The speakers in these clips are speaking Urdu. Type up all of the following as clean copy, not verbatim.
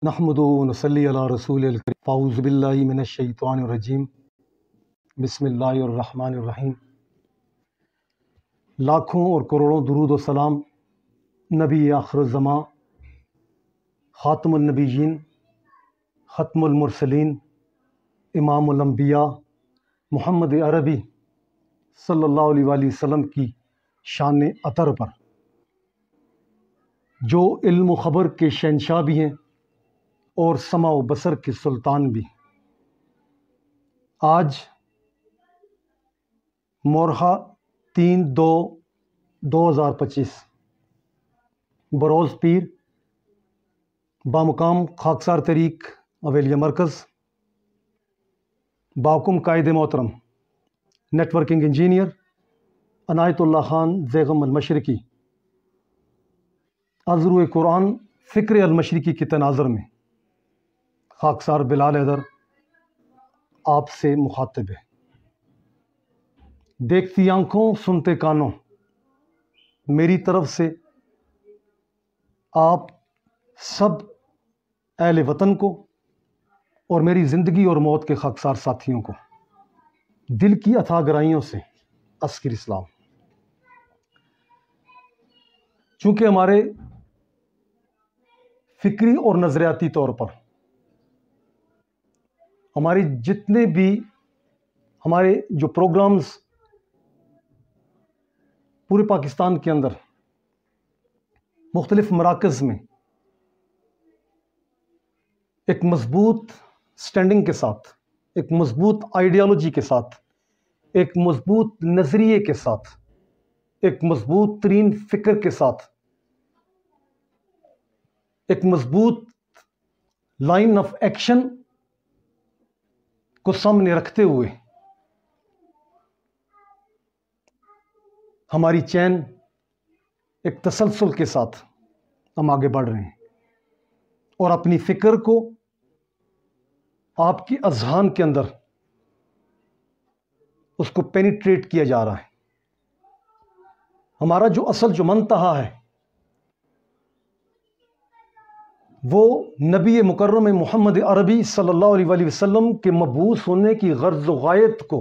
نحمد و نصلی علی رسول الکریم اعوذ باللہ من الشیطان الرجیم بسم اللہ الرحمن الرحیم۔ لاکھوں اور کروڑوں درود و سلام نبی آخر الزماں، خاتم النبیین، ختم المرسلین، امام الانبیاء محمد عربی صلی اللہ علیہ وآلہ وسلم کی شان اطہر پر، جو علم و خبر کے شہنشاہ بھی ہیں اور سمع و بصر کے سلطان بھی۔ آج مورخہ 3/2/2025 بروز پیر، بامقام خاکسار طریق اویلیہ مرکز، باحکم قائد محترم نیٹ ورکنگ انجینئر عنایت اللہ خان زیغم المشرقی، عذر قرآن فکر المشرقی کے تناظر میں خاکسار بلال حیدر آپ سے مخاطب ہے۔ دیکھتی آنکھوں سنتے کانوں، میری طرف سے آپ سب اہل وطن کو اور میری زندگی اور موت کے خاکسار ساتھیوں کو دل کی اتھاہ گہرائیوں سے عسکر اسلام۔ چونکہ ہمارے فکری اور نظریاتی طور پر ہماری جتنے بھی ہمارے جو پروگرامز پورے پاکستان کے اندر مختلف مراکز میں ایک مضبوط سٹینڈنگ کے ساتھ، ایک مضبوط آئیڈیالوجی کے ساتھ، ایک مضبوط نظریے کے ساتھ، ایک مضبوط ترین فکر کے ساتھ، ایک مضبوط لائن آف ایکشن کو سامنے رکھتے ہوئے ہماری چین ایک تسلسل کے ساتھ ہم آگے بڑھ رہے ہیں، اور اپنی فکر کو آپ کی اذہان کے اندر اس کو پینیٹریٹ کیا جا رہا ہے۔ ہمارا جو اصل جو منتہا ہے وہ نبی مکرم محمد عربی صلی اللہ علیہ وآلہ وسلم کے مبعوث ہونے کی غرض و غایت کو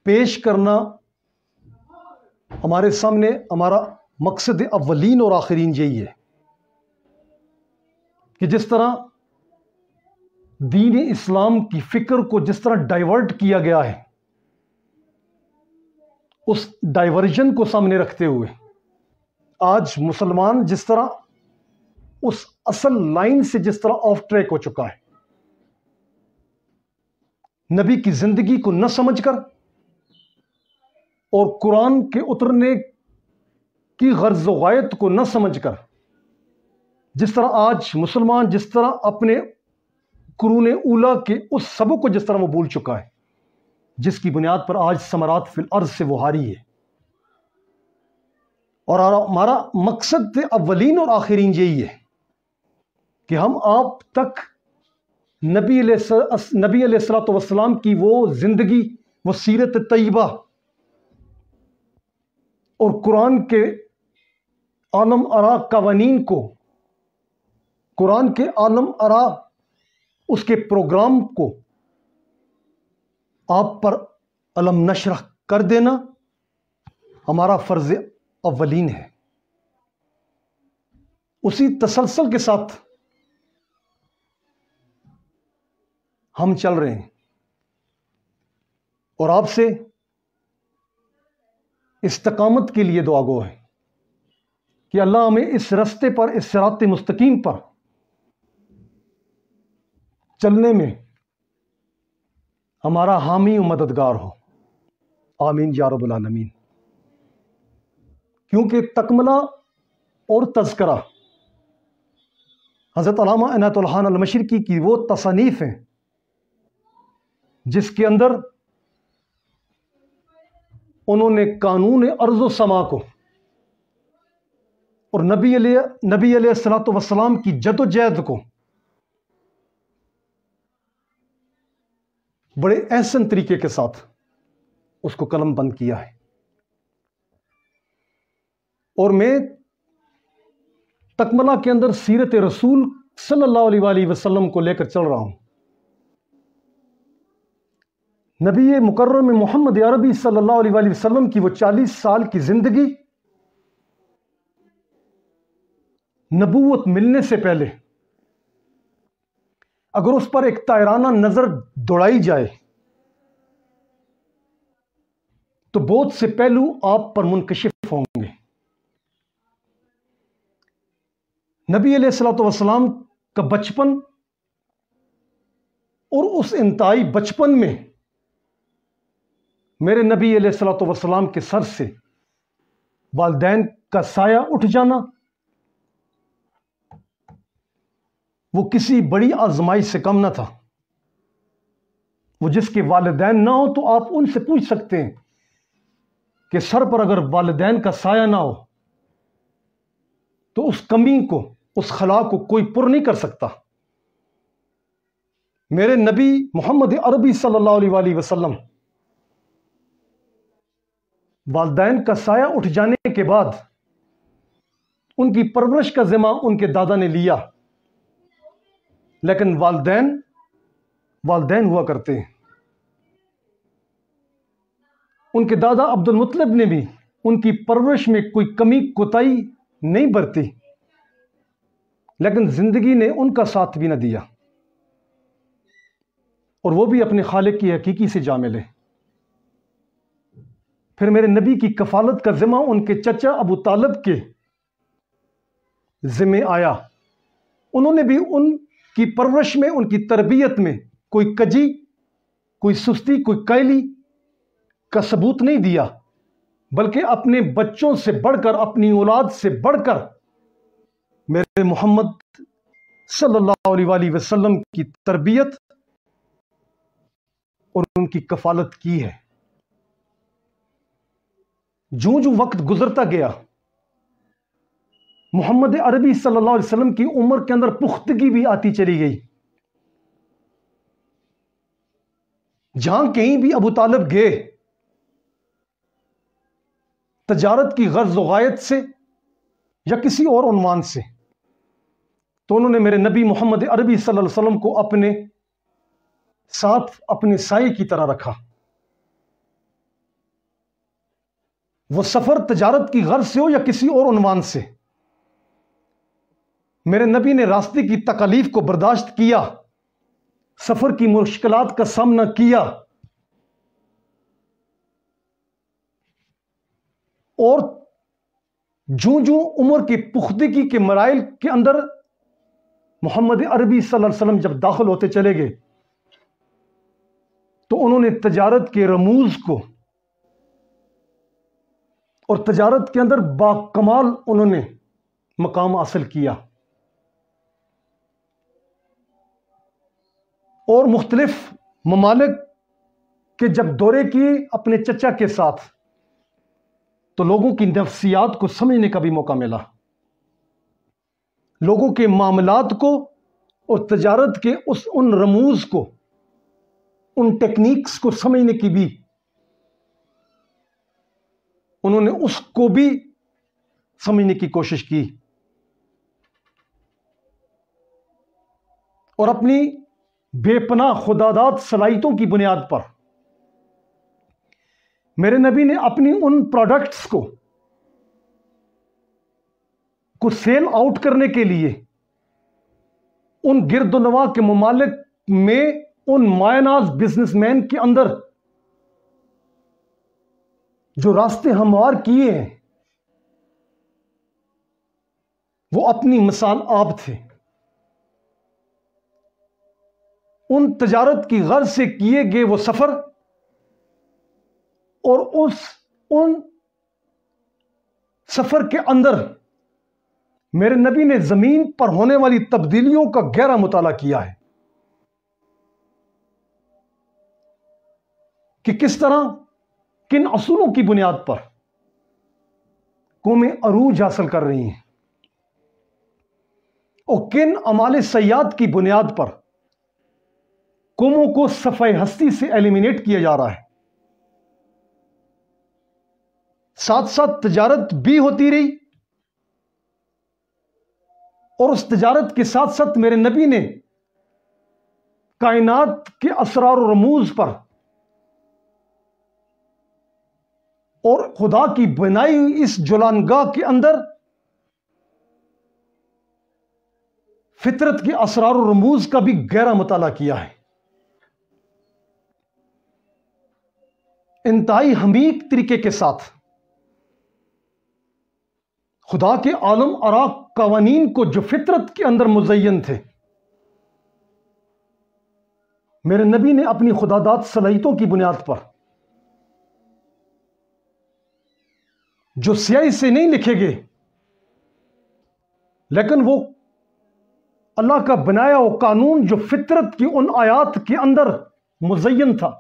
پیش کرنا ہمارے سامنے ہمارا مقصد اولین اور آخرین یہی ہے کہ جس طرح دین اسلام کی فکر کو جس طرح ڈائیورٹ کیا گیا ہے، اس ڈائیورژن کو سامنے رکھتے ہوئے آج مسلمان جس طرح اس اصل لائن سے جس طرح آف ٹریک ہو چکا ہے، نبی کی زندگی کو نہ سمجھ کر اور قرآن کے اترنے کی غرض و غایت کو نہ سمجھ کر، جس طرح آج مسلمان جس طرح اپنے قرون اولیٰ کے اس سبق کو جس طرح وہ بھول چکا ہے، جس کی بنیاد پر آج ثمرات فی الارض سے وہ حاری ہے۔ اور ہمارا مقصد اولین اور آخرین یہی ہے کہ ہم آپ تک نبی علیہ الصلوۃ والسلام کی وہ زندگی، وہ سیرت طیبہ اور قرآن کے عالم آرا قوانین کو، قرآن کے عالم آرا اس کے پروگرام کو آپ پر علم نشر کر دینا ہمارا فرض اولین ہے۔ اسی تسلسل کے ساتھ ہم چل رہے ہیں، اور آپ سے استقامت کے لیے دعا گو ہے کہ اللہ ہمیں اس رستے پر، اس صراط مستقیم پر چلنے میں ہمارا حامی و مددگار ہو، آمین یا رب العالمین۔ کیونکہ تکملہ اور تذکرہ حضرت علامہ عنایت اللہ خان المشرقی کی وہ تصانیف ہیں جس کے اندر انہوں نے قانون ارض و سما کو اور نبی علیہ الصلوۃ والسلام کی جد و جہد کو بڑے احسن طریقے کے ساتھ اس کو قلم بند کیا ہے۔ اور میں تکملہ کے اندر سیرت رسول صلی اللہ علیہ وآلہ وسلم کو لے کر چل رہا ہوں۔ نبی مکرم محمد عربی صلی اللہ علیہ وآلہ وسلم کی وہ 40 سال کی زندگی نبوت ملنے سے پہلے اگر اس پر ایک طائرانہ نظر دوڑائی جائے تو بہت سے پہلو آپ پر منکشف ہوں گے۔ نبی علیہ الصلوۃ والسلام کا بچپن اور اس انتہائی بچپن میں میرے نبی علیہ الصلوۃ والسلام کے سر سے والدین کا سایہ اٹھ جانا وہ کسی بڑی آزمائش سے کم نہ تھا۔ وہ جس کے والدین نہ ہو تو آپ ان سے پوچھ سکتے ہیں کہ سر پر اگر والدین کا سایہ نہ ہو تو اس کمی کو، اس خلا کو کوئی پر نہیں کر سکتا۔ میرے نبی محمد عربی صلی اللہ علیہ وآلہ وسلم والدین کا سایہ اٹھ جانے کے بعد ان کی پرورش کا ذمہ ان کے دادا نے لیا، لیکن والدین ہوا کرتے ہیں۔ ان کے دادا عبد المطلب نے بھی ان کی پرورش میں کوئی کمی کوتاہی نہیں برتی، لیکن زندگی نے ان کا ساتھ بھی نہ دیا، اور وہ بھی اپنے خالق کی حقیقی سے جا ملے۔ پھر میرے نبی کی کفالت کا ذمہ ان کے چچا ابو طالب کے ذمہ آیا۔ انہوں نے بھی ان کی پرورش میں، ان کی تربیت میں کوئی کجی، کوئی سستی، کوئی کائلی کا ثبوت نہیں دیا، بلکہ اپنے بچوں سے بڑھ کر، اپنی اولاد سے بڑھ کر میرے محمد صلی اللہ علیہ وآلہ وسلم کی تربیت اور ان کی کفالت کی ہے۔ جوں جوں وقت گزرتا گیا، محمد عربی صلی اللہ علیہ وسلم کی عمر کے اندر پختگی بھی آتی چلی گئی۔ جہاں کہیں بھی ابو طالب گئے، تجارت کی غرض و غایت سے یا کسی اور عنوان سے، تو انہوں نے میرے نبی محمد عربی صلی اللہ علیہ وسلم کو اپنے ساتھ، اپنے سائے کی طرح رکھا۔ وہ سفر تجارت کی غرض سے ہو یا کسی اور عنوان سے، میرے نبی نے راستے کی تکالیف کو برداشت کیا، سفر کی مشکلات کا سامنا کیا، اور جوں جوں عمر کی پختگی کے مراحل کے اندر محمد عربی صلی اللہ علیہ وسلم جب داخل ہوتے چلے گئے تو انہوں نے تجارت کے رموز کو اور تجارت کے اندر باکمال انہوں نے مقام حاصل کیا، اور مختلف ممالک کے جب دورے کیے اپنے چچا کے ساتھ تو لوگوں کی نفسیات کو سمجھنے کا بھی موقع ملا، لوگوں کے معاملات کو اور تجارت کے ان رموز کو، ان ٹیکنیکس کو سمجھنے کی بھی انہوں نے اس کو بھی سمجھنے کی کوشش کی، اور اپنی بے پناہ خداداد صلاحیتوں کی بنیاد پر میرے نبی نے اپنی ان پروڈکٹس کو سیل آؤٹ کرنے کے لیے ان گرد و نواح کے ممالک میں ان مایہ بزنس مین کے اندر جو راستے ہموار کیے ہیں وہ اپنی مثال آپ تھے۔ ان تجارت کی غرض سے کیے گئے وہ سفر اور ان سفر کے اندر میرے نبی نے زمین پر ہونے والی تبدیلیوں کا گہرا مطالعہ کیا ہے کہ کس طرح، کن اصولوں کی بنیاد پر قومیں عروج حاصل کر رہی ہیں اور کن اعمال سیئات کی بنیاد پر قوموں کو صفحہ ہستی سے ایلیمینیٹ کیا جا رہا ہے۔ ساتھ ساتھ تجارت بھی ہوتی رہی اور اس تجارت کے ساتھ ساتھ میرے نبی نے کائنات کے اسرار و رموز پر اور خدا کی بنائی ہوئی اس جولانگاہ کے اندر فطرت کے اسرار و رموز کا بھی گہرا مطالعہ کیا ہے. انتہائی حمیق طریقے کے ساتھ خدا کے عالم آرا قوانین کو جو فطرت کے اندر مزین تھے، میرے نبی نے اپنی خداداد صلاحیتوں کی بنیاد پر، جو سیاہی سے نہیں لکھے گئے لیکن وہ اللہ کا بنایا ہوا قانون جو فطرت کی ان آیات کے اندر مزین تھا،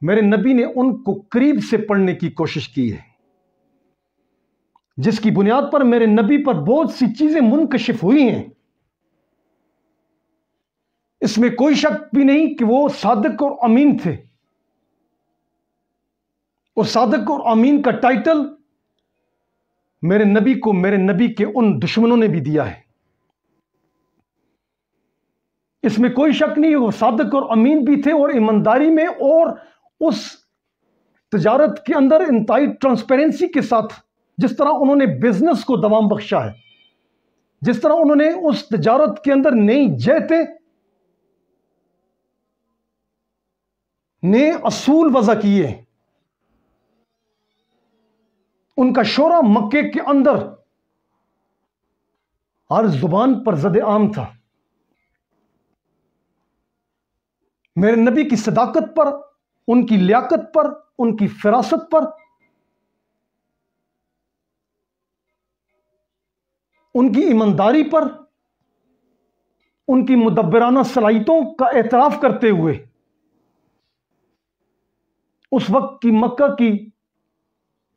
میرے نبی نے ان کو قریب سے پڑھنے کی کوشش کی ہے، جس کی بنیاد پر میرے نبی پر بہت سی چیزیں منکشف ہوئی ہیں. اس میں کوئی شک بھی نہیں کہ وہ صادق اور امین تھے، اور صادق اور امین کا ٹائٹل میرے نبی کو میرے نبی کے ان دشمنوں نے بھی دیا ہے. اس میں کوئی شک نہیں، وہ صادق اور امین بھی تھے اور ایمانداری میں اور اس تجارت کے اندر انتہائی ٹرانسپیرنسی کے ساتھ جس طرح انہوں نے بزنس کو دوام بخشا ہے، جس طرح انہوں نے اس تجارت کے اندر نئی جہتیں، نئے اصول وضع کیے، ان کا شعرا مکے کے اندر ہر زبان پر زد عام تھا. میرے نبی کی صداقت پر، ان کی لیاقت پر، ان کی فراست پر، ان کی ایمانداری پر، ان کی مدبرانہ صلاحیتوں کا اعتراف کرتے ہوئے اس وقت کی مکہ کی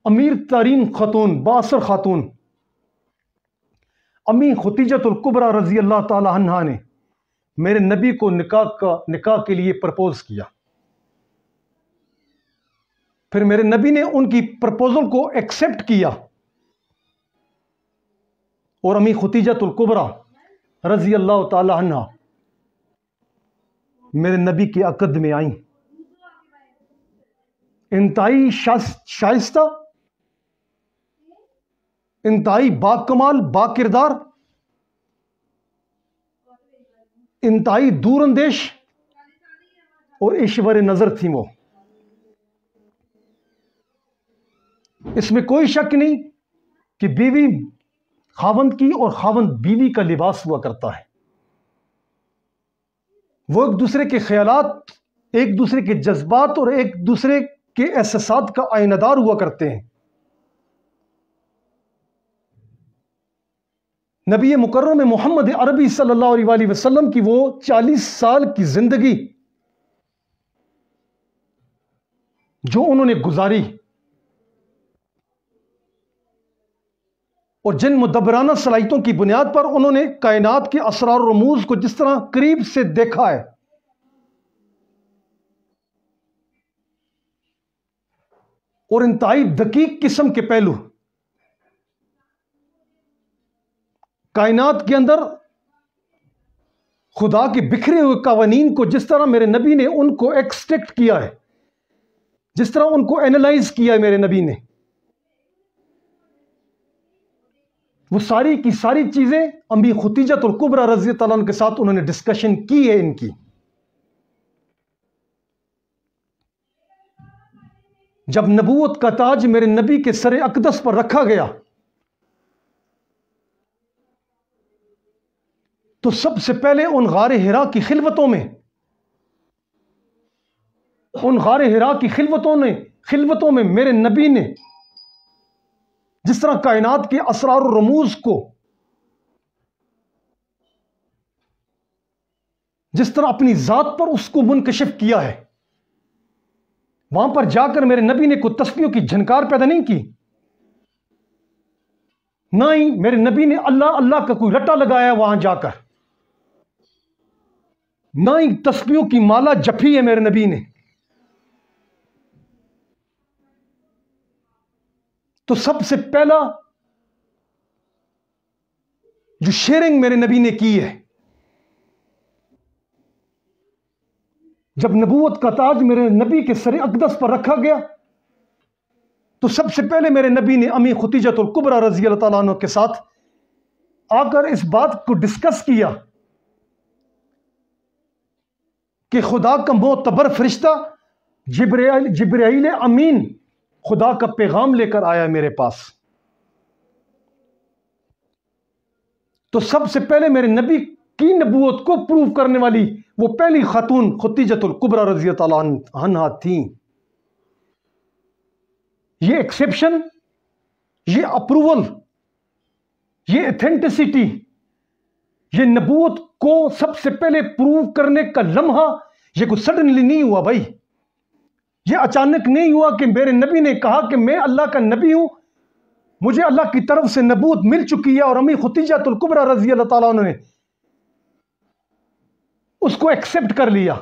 امیر ترین خاتون، بااثر خاتون امی ختیجۃ الکبریٰ رضی اللہ تعالی عنہا نے میرے نبی کو نکاح کے لیے پرپوز کیا. پھر میرے نبی نے ان کی پرپوزل کو ایکسپٹ کیا اور امی ختیجۃ الکبریٰ رضی اللہ تعالی عنہا میرے نبی کے عقد میں آئیں. انتہائی شائستہ، انتہائی باکمال، با کردار، انتہائی دور اندیش اور ایشور نظر تھیں وہ. اس میں کوئی شک نہیں کہ بیوی خاوند کی اور خاوند بیوی کا لباس ہوا کرتا ہے. وہ ایک دوسرے کے خیالات، ایک دوسرے کے جذبات اور ایک دوسرے کے احساسات کا آئینہ دار ہوا کرتے ہیں. نبی مکرم محمد عربی صلی اللہ علیہ وآلہ وسلم کی وہ 40 سال کی زندگی جو انہوں نے گزاری اور جن مدبرانہ صلاحیتوں کی بنیاد پر انہوں نے کائنات کے اسرار و رموز کو جس طرح قریب سے دیکھا ہے، اور انتہائی دقیق قسم کے پہلو کائنات کے اندر خدا کے بکھرے ہوئے قوانین کو جس طرح میرے نبی نے ان کو ایکسٹریکٹ کیا ہے، جس طرح ان کو اینالائز کیا ہے میرے نبی نے، وہ ساری کی ساری چیزیں امی ختیجۃ الکبریٰ رضی اللہ عنہ کے ساتھ انہوں نے ڈسکشن کی ہے ان کی. جب نبوت کا تاج میرے نبی کے سر اقدس پر رکھا گیا تو سب سے پہلے ان غار حرا کی خلوتوں میں میرے نبی نے جس طرح کائنات کے اسرار و رموز کو، جس طرح اپنی ذات پر اس کو منکشف کیا ہے، وہاں پر جا کر میرے نبی نے کوئی تسبیحوں کی جھنکار پیدا نہیں کی، نہ ہی میرے نبی نے اللہ اللہ کا کوئی رٹا لگایا وہاں جا کر، نہ ہی تسبیحوں کی مالا جپی ہے میرے نبی نے. تو سب سے پہلا جو شیئرنگ میرے نبی نے کی ہے. جب نبوت کا تاج میرے نبی کے سر اقدس پر رکھا گیا تو سب سے پہلے میرے نبی نے امی ختیجۃ الکبریٰ رضی اللہ تعالیٰ عنہ کے ساتھ آ کر اس بات کو ڈسکس کیا کہ خدا کا معتبر فرشتہ جبرائیل امین خدا کا پیغام لے کر آیا میرے پاس. تو سب سے پہلے میرے نبی کی نبوت کو پروف کرنے والی وہ پہلی خاتون ختیجۃ الکبریٰ رضی اللہ تعالیٰ عنہا تھیں. یہ ایکسیپشن، یہ اپروول، یہ ایتھینٹسٹی، یہ نبوت کو سب سے پہلے پروو کرنے کا لمحہ یہ کوئی سڈنلی نہیں ہوا بھائی. یہ اچانک نہیں ہوا کہ میرے نبی نے کہا کہ میں اللہ کا نبی ہوں، مجھے اللہ کی طرف سے نبوت مل چکی ہے، اور امی ختیجۃ الکبریٰ رضی اللہ تعالیٰ عنہ نے اس کو ایکسپٹ کر لیا.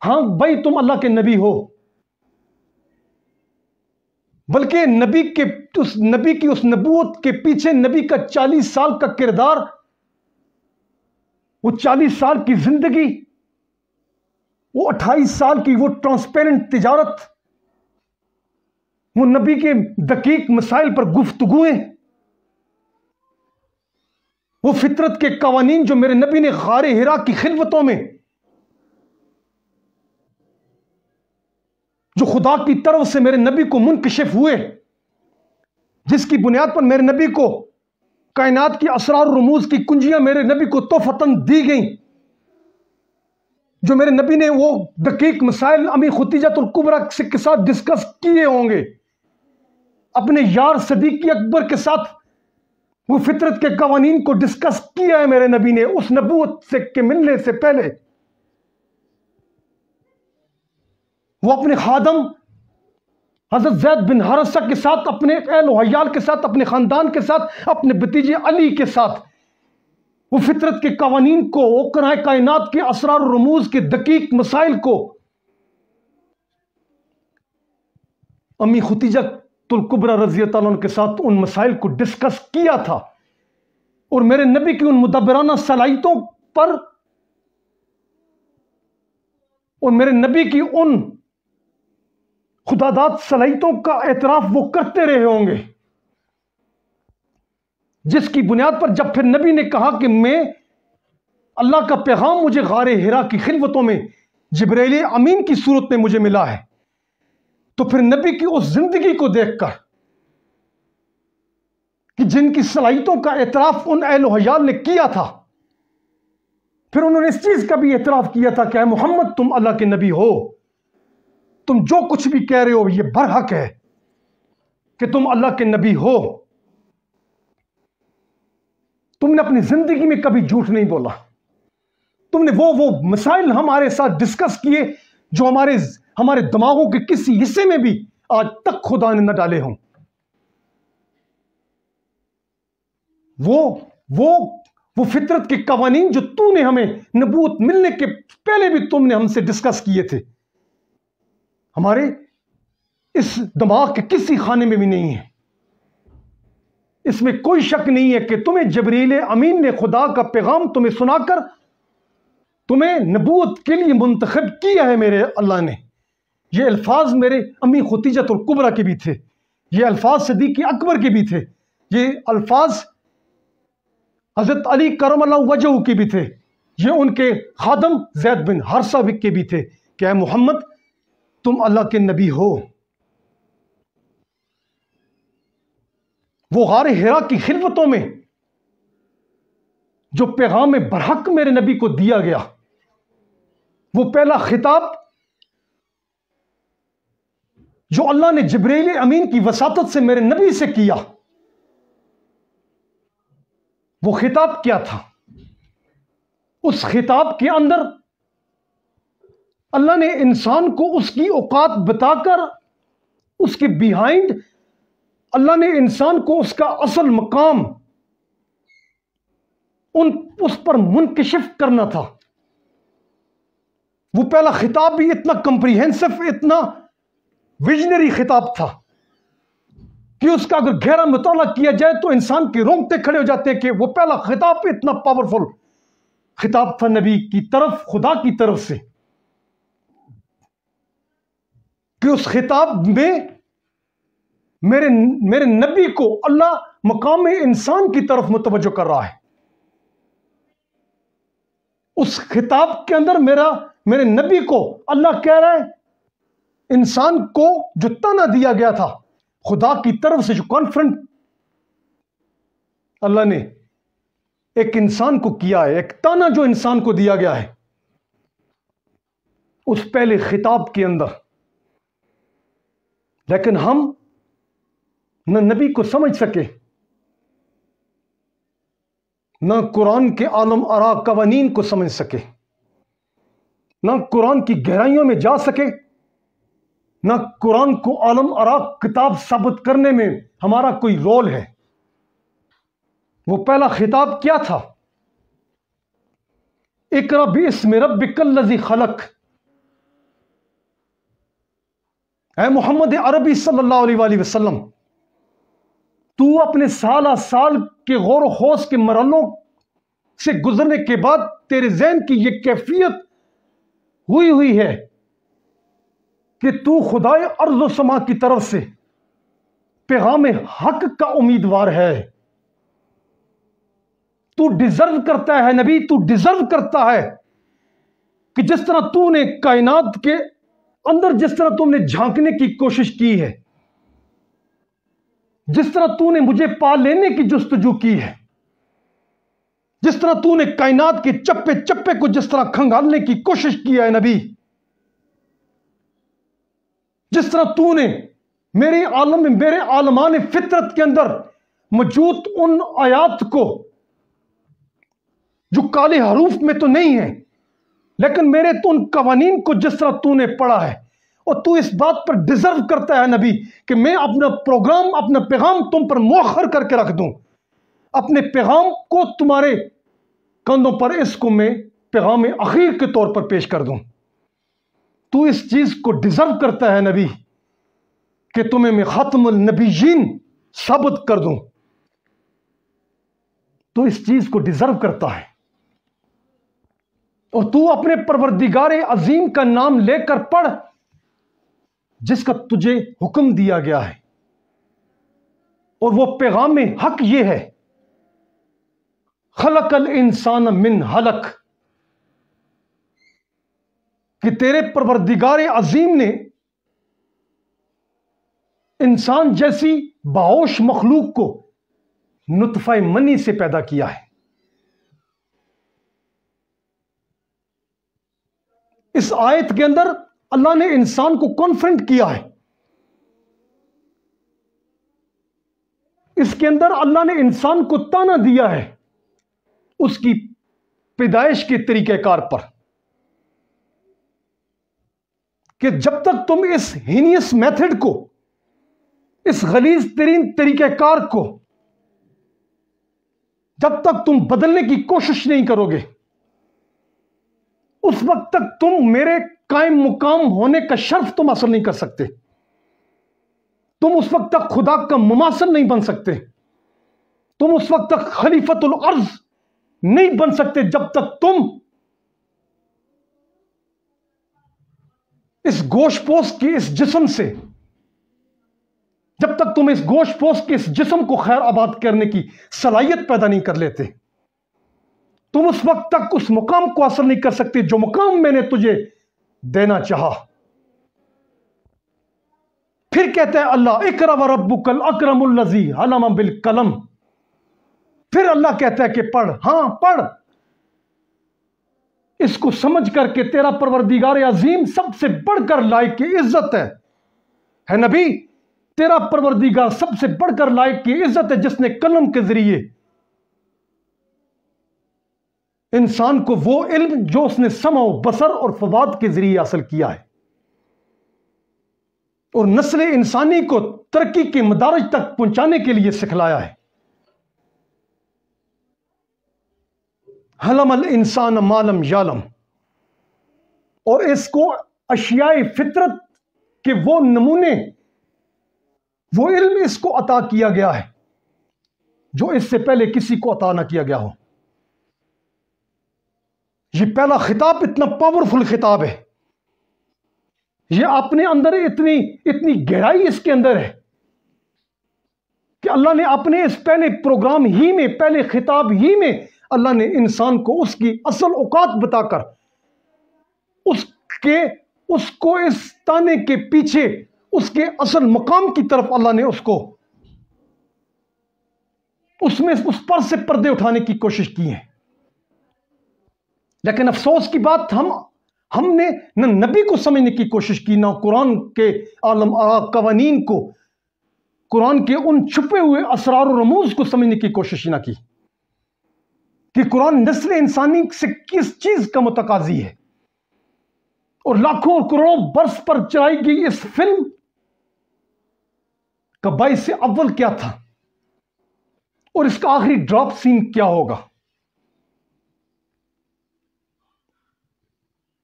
ہاں بھائی تم اللہ کے نبی ہو. بلکہ نبی کی اس نبوت کے پیچھے نبی کا 40 سال کا کردار، وہ 40 سال کی زندگی، وہ 28 سال کی وہ ٹرانسپیرنٹ تجارت، وہ نبی کے دقیق مسائل پر گفتگویں، وہ فطرت کے قوانین جو میرے نبی نے غار حرا کی خلوتوں میں، جو خدا کی طرف سے میرے نبی کو منکشف ہوئے، جس کی بنیاد پر میرے نبی کو کائنات کی اسرار و رموز کی کنجیاں میرے نبی کو تحفتاً دی گئیں، جو میرے نبی نے وہ دقیق مسائل امی ختیجۃ الکبریٰ کے ساتھ ڈسکس کیے ہوں گے، اپنے یار صدیق اکبر کے ساتھ وہ فطرت کے قوانین کو ڈسکس کیا ہے میرے نبی نے اس نبوت سے کے ملنے سے پہلے. وہ اپنے خادم حضرت زید بن حارثہ کے ساتھ، اپنے اہل و عیال کے ساتھ، اپنے خاندان کے ساتھ، اپنے بھتیجے علی کے ساتھ وہ فطرت کے قوانین کو، اوقرائے کائنات کے اسرار و رموز کے دقیق مسائل کو امی ختیجۃ الکبریٰ رضی اللہ عنہ کے ساتھ ان مسائل کو ڈسکس کیا تھا. اور میرے نبی کی ان مدبرانہ صلاحیتوں پر اور میرے نبی کی ان خداداد صلاحیتوں کا اعتراف وہ کرتے رہے ہوں گے، جس کی بنیاد پر جب پھر نبی نے کہا کہ میں اللہ کا پیغام مجھے غار حرا کی خلوتوں میں جبرائیل امین کی صورت میں مجھے ملا ہے، تو پھر نبی کی اس زندگی کو دیکھ کر کہ جن کی صلاحیتوں کا اعتراف ان اہل و عیال نے کیا تھا، پھر انہوں نے اس چیز کا بھی اعتراف کیا تھا کہ اے محمد تم اللہ کے نبی ہو، تم جو کچھ بھی کہہ رہے ہو یہ برحق ہے کہ تم اللہ کے نبی ہو. تم نے اپنی زندگی میں کبھی جھوٹ نہیں بولا. تم نے وہ مسائل ہمارے ساتھ ڈسکس کیے جو ہمارے دماغوں کے کسی حصے میں بھی آج تک خدا نے نہ ڈالے ہوں. وہ فطرت کے قوانین جو تو نے ہمیں نبوت ملنے کے پہلے بھی تم نے ہم سے ڈسکس کیے تھے، ہمارے اس دماغ کے کسی خانے میں بھی نہیں ہے. اس میں کوئی شک نہیں ہے کہ تمہیں جبرائیل امین نے خدا کا پیغام تمہیں سنا کر تمہیں نبوت کے لیے منتخب کیا ہے میرے اللہ نے. یہ الفاظ میرے امی ختیجۃ الکبریٰ کے بھی تھے، یہ الفاظ صدیق اکبر کے بھی تھے، یہ الفاظ حضرت علی کرم اللہ وجہہ کے بھی تھے، یہ ان کے خادم زید بن حارثہ کے بھی تھے کہ اے محمد تم اللہ کے نبی ہو. وہ غار حرا کی خلوتوں میں جو پیغام برحق میرے نبی کو دیا گیا، وہ پہلا خطاب جو اللہ نے جبرائیل امین کی وساطت سے میرے نبی سے کیا، وہ خطاب کیا تھا؟ اس خطاب کے اندر اللہ نے انسان کو اس کی اوقات بتا کر اس کے بیہائنڈ اللہ نے انسان کو اس کا اصل مقام اس پر منکشف کرنا تھا. وہ پہلا خطاب بھی اتنا کمپریہنسو، اتنا ویژنری خطاب تھا کہ اس کا اگر گہرا مطالعہ کیا جائے تو انسان کے رونگٹے کھڑے ہو جاتے ہیں کہ وہ پہلا خطاب اتنا پاورفل خطاب تھا نبی کی طرف، خدا کی طرف سے، کہ اس خطاب میں میرے نبی کو اللہ مقام انسان کی طرف متوجہ کر رہا ہے۔ اس خطاب کے اندر میرے نبی کو اللہ کہہ رہا ہے، انسان کو جو طعنہ دیا گیا تھا خدا کی طرف سے، جو کانفرنٹ اللہ نے ایک انسان کو کیا ہے، ایک طعنہ جو انسان کو دیا گیا ہے، اس پہلے خطاب کے اندر، لیکن ہم نہ نبی کو سمجھ سکے، نہ قرآن کے عالم آرا قوانین کو سمجھ سکے، نہ قرآن کی گہرائیوں میں جا سکے، نہ قرآن کو عالم آرا کتاب ثابت کرنے میں ہمارا کوئی رول ہے۔ وہ پہلا خطاب کیا تھا؟ اقرأ باسم ربک الذی خلق۔ اے محمد عربی صلی اللہ علیہ وآلہ وسلم، تو اپنے سالہ سال کے غور و خوض کے مرحلوں سے گزرنے کے بعد تیرے ذہن کی یہ کیفیت ہوئی ہے کہ تو خدائے ارض و سما کی طرف سے پیغام حق کا امیدوار ہے۔ تو ڈیزرو کرتا ہے نبی، تو ڈیزرو کرتا ہے کہ جس طرح تو نے کائنات کے اندر، جس طرح تم نے جھانکنے کی کوشش کی ہے، جس طرح تو نے مجھے پا لینے کی جستجو کی ہے، جس طرح تو نے کائنات کے چپے چپے کو جس طرح کھنگالنے کی کوشش کی ہے نبی، جس طرح تو نے میرے عالم میں، میرے عالمان فطرت کے اندر موجود ان آیات کو جو کالے حروف میں تو نہیں ہیں، لیکن میرے تو ان قوانین کو جس طرح تو نے پڑھا ہے، اور تو اس بات پر ڈیزرو کرتا ہے نبی کہ میں اپنا پروگرام، اپنا پیغام تم پر مؤخر کر کے رکھ دوں، اپنے پیغام کو تمہارے کندھوں پر اس کو میں پیغام اخیر کے طور پر پیش کر دوں۔ تو اس چیز کو ڈیزرو کرتا ہے نبی کہ تمہیں میں خاتم النبیین ثابت کر دوں، تو اس چیز کو ڈیزرو کرتا ہے۔ اور تو اپنے پروردگار عظیم کا نام لے کر پڑھ جس کا تجھے حکم دیا گیا ہے، اور وہ پیغام حق یہ ہے، خلق الانسان من حلق، کہ تیرے پروردگار عظیم نے انسان جیسی باہوش مخلوق کو نطفہ منی سے پیدا کیا ہے۔ اس آیت کے اندر اللہ نے انسان کو کانفرنٹ کیا ہے، اس کے اندر اللہ نے انسان کو طعنہ دیا ہے اس کی پیدائش کے طریقہ کار پر، کہ جب تک تم اس ہینیس میتھڈ کو، اس غلیظ ترین طریقہ کار کو جب تک تم بدلنے کی کوشش نہیں کرو گے، اس وقت تک تم میرے قائم مقام ہونے کا شرف تم حاصل نہیں کر سکتے، تم اس وقت تک خدا کا مماثل نہیں بن سکتے، تم اس وقت تک خلیفۃ الارض نہیں بن سکتے جب تک تم اس گوشت پوست کے اس جسم سے، جب تک تم اس گوشت پوست کے اس جسم کو خیر آباد کرنے کی صلاحیت پیدا نہیں کر لیتے، تم اس وقت تک اس مقام کو حاصل نہیں کر سکتے جو مقام میں نے تجھے دینا چاہا۔ پھر کہتا ہے اللہ، اقرأ وربک الاکرم الذی علم بالقلم، پھر اللہ کہتا ہے کہ پڑھ، ہاں پڑھ، اس کو سمجھ کر کے تیرا پروردگار عظیم سب سے بڑھ کر لائق کی عزت ہے نبی، تیرا پروردگار سب سے بڑھ کر لائق کی عزت ہے جس نے قلم کے ذریعے انسان کو وہ علم جو اس نے سمع و بصر اور فواد کے ذریعے حاصل کیا ہے، اور نسل انسانی کو ترقی کے مدارج تک پہنچانے کے لیے سکھلایا ہے۔ علم الانسان ما لم یعلم، اور اس کو اشیاء فطرت کے وہ نمونے وہ علم اس کو عطا کیا گیا ہے جو اس سے پہلے کسی کو عطا نہ کیا گیا ہو۔ یہ پہلا خطاب اتنا پاورفل خطاب ہے، یہ اپنے اندر اتنی گہرائی اس کے اندر ہے کہ اللہ نے اپنے اس پہلے پروگرام ہی میں، پہلے خطاب ہی میں، اللہ نے انسان کو اس کی اصل اوقات بتا کر اس کو اس تانے کے پیچھے اس کے اصل مقام کی طرف اللہ نے اس کو اس پر سے پردے اٹھانے کی کوشش کی ہے۔ لیکن افسوس کی بات، ہم نے نہ نبی کو سمجھنے کی کوشش کی، نہ قرآن کے عالم قوانین کو، قرآن کے ان چھپے ہوئے اسرار و رموز کو سمجھنے کی کوشش نہ کی کہ قرآن نسل انسانی سے کس چیز کا متقاضی ہے، اور لاکھوں اور کروڑوں برس پر چلائی گئی اس فلم کا باعث اول کیا تھا اور اس کا آخری ڈراپ سین کیا ہوگا۔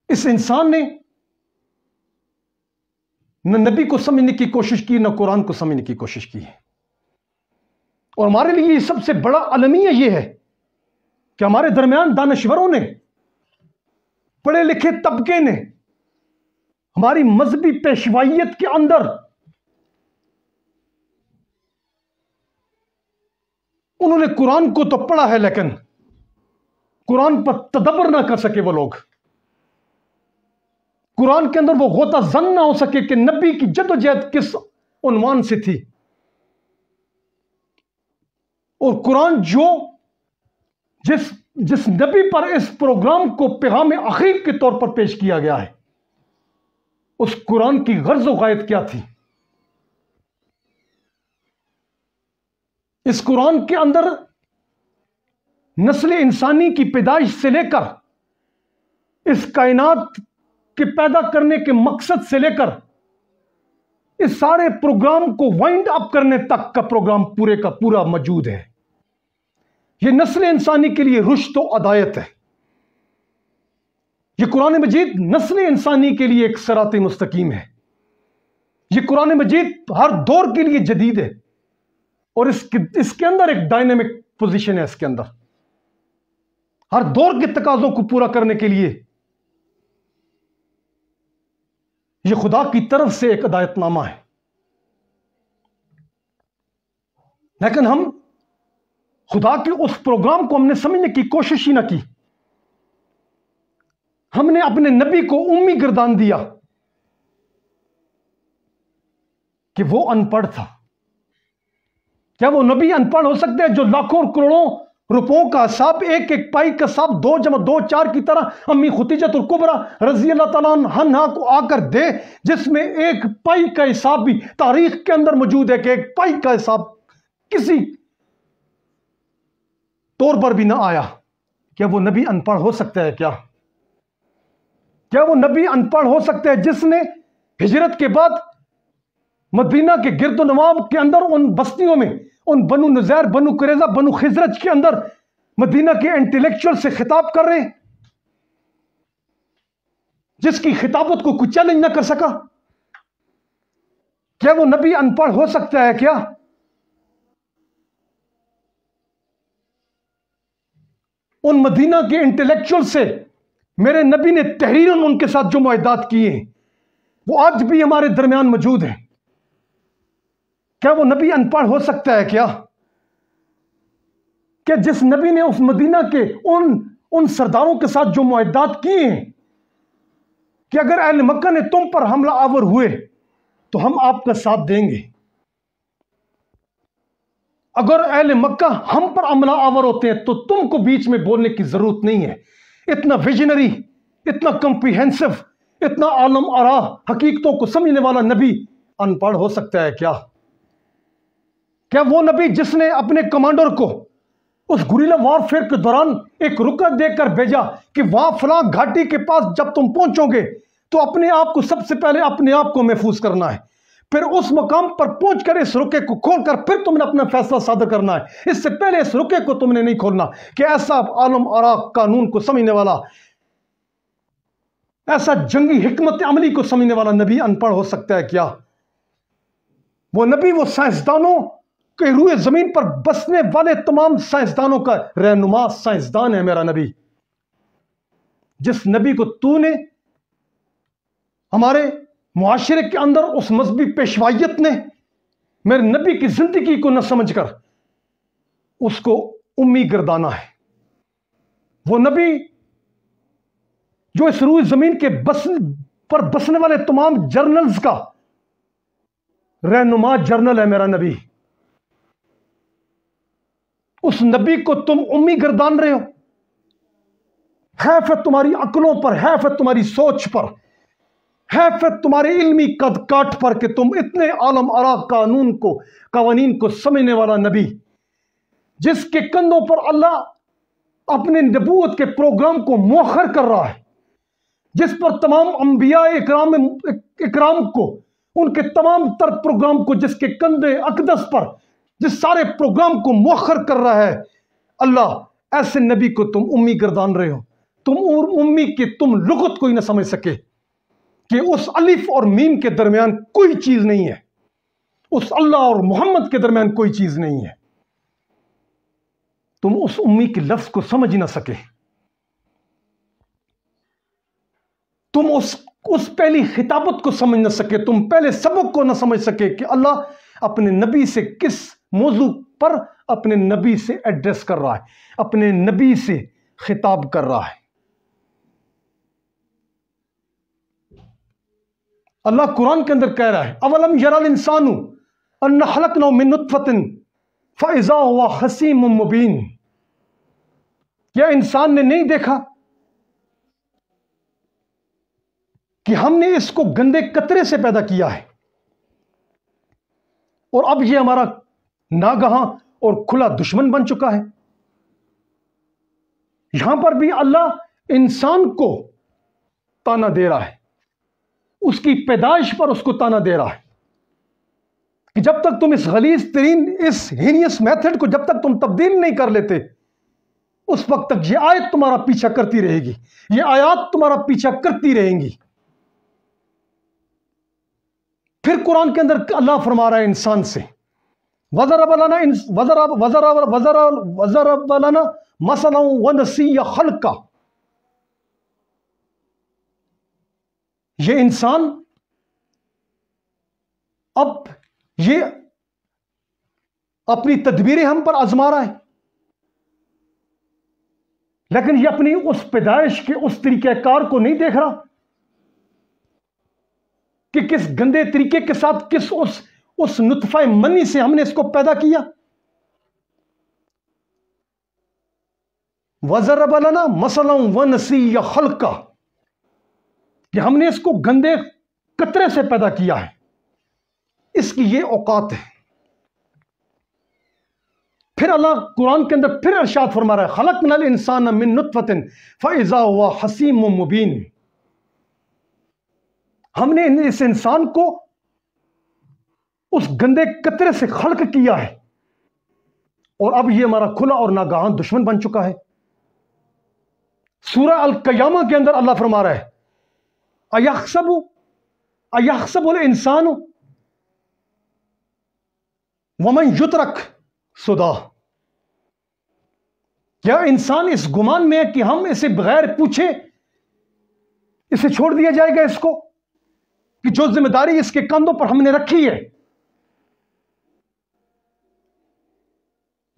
اس انسان نے نہ نبی کو سمجھنے کی کوشش کی، نہ قرآن کو سمجھنے کی کوشش کی ہے۔ اور ہمارے لیے یہ سب سے بڑا المیہ یہ ہے کہ ہمارے درمیان دانشوروں نے، پڑھے لکھے طبقے نے، ہماری مذہبی پیشوائیت کے اندر انہوں نے قرآن کو تو پڑھا ہے، لیکن قرآن پر تدبر نہ کر سکے وہ لوگ، قرآن کے اندر وہ غوطہ زن نہ ہو سکے کہ نبی کی جد و جہد کس عنوان سے تھی، اور قرآن جس نبی پر اس پروگرام کو پیغام اخیر کے طور پر پیش کیا گیا ہے، اس قرآن کی غرض و غایت کیا تھی۔ اس قرآن کے اندر نسل انسانی کی پیدائش سے لے کر اس کائنات کے پیدا کرنے کے مقصد سے لے کر اس سارے پروگرام کو وائنڈ اپ کرنے تک کا پروگرام پورے کا پورا موجود ہے۔ یہ نسل انسانی کے لیے رشد و ہدایت ہے۔ یہ قرآن مجید نسل انسانی کے لیے ایک صراط مستقیم ہے۔ یہ قرآن مجید ہر دور کے لیے جدید ہے، اور اس کے اندر ایک ڈائنامک پوزیشن ہے۔ اس کے اندر ہر دور کے تقاضوں کو پورا کرنے کے لیے یہ خدا کی طرف سے ایک ہدایت نامہ ہے۔ لیکن ہم خدا کے اس پروگرام کو ہم نے سمجھنے کی کوشش ہی نہ کی۔ ہم نے اپنے نبی کو امی گردان دیا کہ وہ ان پڑھ تھا۔ کیا وہ نبی ان پڑھ ہو سکتے ہیں جو لاکھوں اور کروڑوں روپوں کا حساب، ایک ایک پائی کا حساب 2 + 2 = 4 کی طرح امی ختیجۃ الکبریٰ رضی اللہ تعالیٰ عنہا کو آ کر دے، جس میں ایک پائی کا حساب بھی تاریخ کے اندر موجود ہے کہ ایک پائی کا حساب کسی طور پر بھی نہ آیا؟ کیا وہ نبی ان پڑھ ہو سکتا ہے؟ کیا وہ نبی ان پڑھ ہو سکتا ہے جس نے ہجرت کے بعد مدینہ کے گرد و نواح کے اندر ان بستیوں میں، ان بنو نذیر، بنو قریظہ، بنو خزرج کے اندر مدینہ کے انٹلیکچوئل سے خطاب کر رہے ہیں، جس کی خطابت کو کوئی چیلنج نہ کر سکا؟ کیا وہ نبی ان پڑھ ہو سکتا ہے؟ کیا ان مدینہ کے انٹلیکچوئل سے میرے نبی نے تحریراً ان کے ساتھ جو معاہدات کیے ہیں وہ آج بھی ہمارے درمیان موجود ہیں؟ کیا وہ نبی ان پڑھ ہو سکتا ہے؟ کیا کہ جس نبی نے اس مدینہ کے ان سرداروں کے ساتھ جو معاہدات کیے ہیں کہ اگر اہل مکہ نے تم پر حملہ آور ہوئے تو ہم آپ کا ساتھ دیں گے، اگر اہل مکہ ہم پر حملہ آور ہوتے ہیں تو تم کو بیچ میں بولنے کی ضرورت نہیں ہے۔ اتنا ویژنری، اتنا کمپریہنسو، اتنا عالم آرا حقیقتوں کو سمجھنے والا نبی ان پڑھ ہو سکتا ہے؟ کیا وہ نبی جس نے اپنے کمانڈر کو اس گوریلا وارفیئر کے دوران ایک رکن دے کر بھیجا کہ وہاں فلاں گھاٹی کے پاس جب تم پہنچو گے تو اپنے آپ کو سب سے پہلے اپنے آپ کو محفوظ کرنا ہے، پھر اس مقام پر پہنچ کر اس رکے کو کھول کر پھر تم نے اپنا فیصلہ صادر کرنا ہے، اس سے پہلے اس رکے کو تم نے نہیں کھولنا؟ کہ ایسا عالم آرا قانون کو سمجھنے والا، ایسا جنگی حکمت عملی کو سمجھنے والا نبی ان پڑھ ہو سکتا ہے؟ وہ نبی وہ سائنسدانوں کے روئے زمین پر بسنے والے تمام سائنسدانوں کا رہنما سائنسدان ہے میرا نبی. جس نبی کو تو نے ہمارے معاشرے کے اندر اس مذہبی پیشوائیت نے میرے نبی کی زندگی کو نہ سمجھ کر اس کو امی گردانا ہے. وہ نبی جو اس روئے زمین کے پر بسنے والے تمام جرنلز کا رہنما جرنل ہے میرا نبی. اس نبی کو تم امی گردان رہے ہو. حیف ہے تمہاری عقلوں پر، حیف ہے تمہاری سوچ پر، حیف ہے تمہارے علمی قد کاٹ پر کہ تم اتنے عالم آرا قوانین کو سمجھنے والا نبی، جس کے کندھوں پر اللہ اپنے نبوت کے پروگرام کو مؤخر کر رہا ہے، جس پر تمام انبیاء اکرام کو ان کے تمام تر پروگرام کو جس کے کندھے اقدس پر جس سارے پروگرام کو مؤخر کر رہا ہے اللہ، ایسے نبی کو تم امی گردان رہے ہو. تم امی کی تم لغت کوئی نہ سمجھ سکے کہ اس الف اور میم کے درمیان کوئی چیز نہیں ہے، اس اللہ اور محمد کے درمیان کوئی چیز نہیں ہے. تم اس امی کے لفظ کو سمجھ نہ سکے. تم اس پہلی خطابت کو سمجھ نہ سکے. تم پہلے سبق کو نہ سمجھ سکے کہ اللہ اپنے نبی سے کس موضوع پر اپنے نبی سے ایڈریس کر رہا ہے، اپنے نبی سے خطاب کر رہا ہے. اللہ قرآن کے اندر کہہ رہا ہے اولم یری الانسان انا خلقناه من نطفة فاذا هو خصیم مبین. کیا انسان نے نہیں دیکھا کہ ہم نے اس کو گندے قطرے سے پیدا کیا ہے اور اب یہ ہمارا ناگہاں اور کھلا دشمن بن چکا ہے. یہاں پر بھی اللہ انسان کو تانا دے رہا ہے، اس کی پیدائش پر اس کو تانا دے رہا ہے کہ جب تک تم اس غلیظ ترین اس ہینیس میتھڈ کو جب تک تم تبدیل نہیں کر لیتے، اس وقت تک یہ آیت تمہارا پیچھا کرتی رہے گی، یہ آیات تمہارا پیچھا کرتی رہیں گی. پھر قرآن کے اندر اللہ فرما رہا ہے انسان سے وَضَرَبَ لَنَا مَثَلًا وَنَسِيَ خَلْقَهُ. یہ انسان اب یہ اپنی تدبیریں ہم پر آزما رہا ہے، لیکن یہ اپنی اس پیدائش کے اس طریقہ کار کو نہیں دیکھ رہا کہ کس گندے طریقے کے ساتھ کس اس نطفہ منی سے ہم نے اس کو پیدا کیا. وَضَرَبَ لَنَا مَثَلًا وَنَسِيَ خَلْقَهُ کہ ہم نے اس کو گندے قطرے سے پیدا کیا ہے، اس کی یہ اوقات ہے. پھر اللہ قرآن کے اندر پھر ارشاد فرما رہا ہے خلقنا الانسان من نطفة فاذا هو خصیم مبین. ہم نے اس انسان کو اس گندے قطرے سے خلق کیا ہے اور اب یہ ہمارا کھلا اور ناگہاں دشمن بن چکا ہے. سورہ القیامہ کے اندر اللہ فرما رہا ہے اَيَحْسَبُ الْإِنسَانُ وَمَنْ يُتْرَكْ سُدًى. کیا انسان اس گمان میں ہے کہ ہم اسے بغیر پوچھے اسے چھوڑ دیا جائے گا، اس کو کہ جو ذمہ داری اس کے کندھوں پر ہم نے رکھی ہے،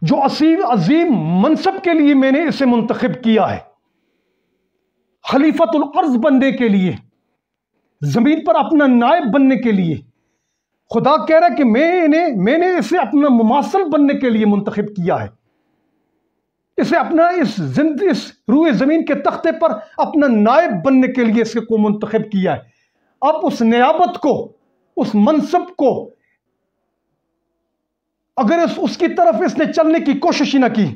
جو عظیم منصب کے لیے میں نے اسے منتخب کیا ہے، خلیفۃ الارض بننے کے لیے، زمین پر اپنا نائب بننے کے لیے. خدا کہہ رہا ہے کہ میں نے اسے اپنا مماثل بننے کے لیے منتخب کیا ہے، اسے اپنا اس روئے زمین کے تختے پر اپنا نائب بننے کے لیے اس کو منتخب کیا ہے. اب اس نیابت کو، اس منصب کو اگر اس کی طرف اس نے چلنے کی کوشش ہی نہ کی،